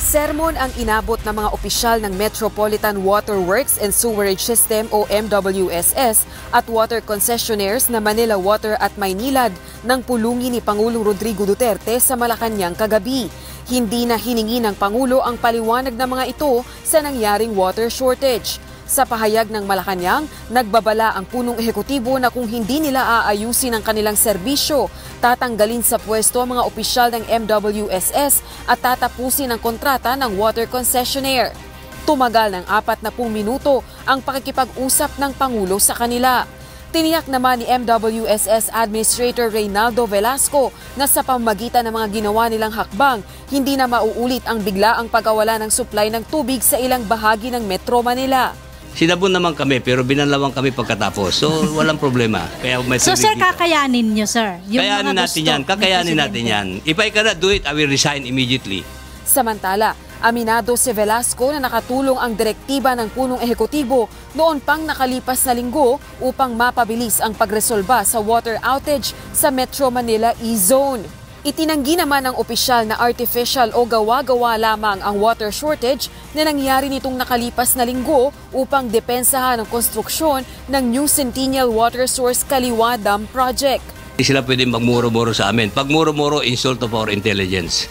Sermon ang inabot ng mga opisyal ng Metropolitan Water Works and Sewerage System o MWSS at water concessionaires na Manila Water at Maynilad nang pulungin ni Pangulong Rodrigo Duterte sa Malacanang kagabi. Hindi na hiningi ng Pangulo ang paliwanag ng mga ito sa nangyaring water shortage. Sa pahayag ng Malacanang, nagbabala ang punong ehekutibo na kung hindi nila aayusin ang kanilang serbisyo, tatanggalin sa pwesto ang mga opisyal ng MWSS at tatapusin ang kontrata ng water concessionaire. Tumagal ng 40 minuto ang pakikipag-usap ng Pangulo sa kanila. Tiniyak naman ni MWSS Administrator Reynaldo Velasco na sa pamamagitan ng mga ginawa nilang hakbang, hindi na mauulit ang biglaang pagkawala ng supply ng tubig sa ilang bahagi ng Metro Manila. Sinabon naman kami pero binanlawang kami pagkatapos. So walang problema. Kaya may so sir, kakayanin nyo sir? Kakayanin natin yan. Kakayanin natin yan. If I cannot do it, I will resign immediately. Samantala, aminado si Velasco na nakatulong ang direktiba ng punong ehekutibo noon pang nakalipas na linggo upang mapabilis ang pagresolba sa water outage sa Metro Manila E-Zone. Itinanggi naman ng opisyal na artificial o gawa-gawa lamang ang water shortage na nangyari nitong nakalipas na linggo upang depensahan ang konstruksyon ng New Centennial Water Source Kaliwa Dam Project. Hindi sila pwedeng magmuro-muro sa amin. Pag muro-muro, insult of our intelligence.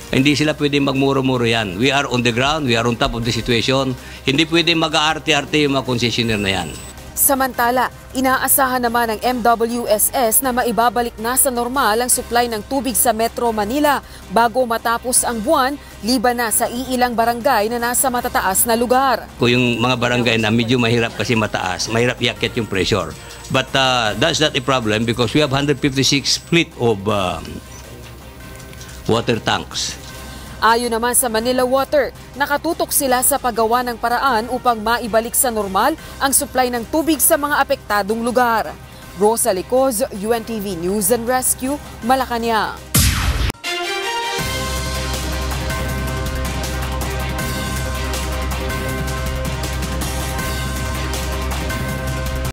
Hindi sila pwedeng magmuro-muro yan. We are on the ground, we are on top of the situation. Hindi pwedeng mag-aarte-arte yung mga concessionaire na yan. Samantala, inaasahan naman ng MWSS na maibabalik na sa normal ang supply ng tubig sa Metro Manila bago matapos ang buwan, liban na sa iilang barangay na nasa matataas na lugar. Kung yung mga barangay na medyo mahirap kasi mataas, mahirap iakyat yung pressure. But that's not a problem because we have 156 fleet of water tanks. Ayon naman sa Manila Water, nakatutok sila sa paggawa ng paraan upang maibalik sa normal ang supply ng tubig sa mga apektadong lugar. Rosa Licoz, UNTV News and Rescue, Malacanang.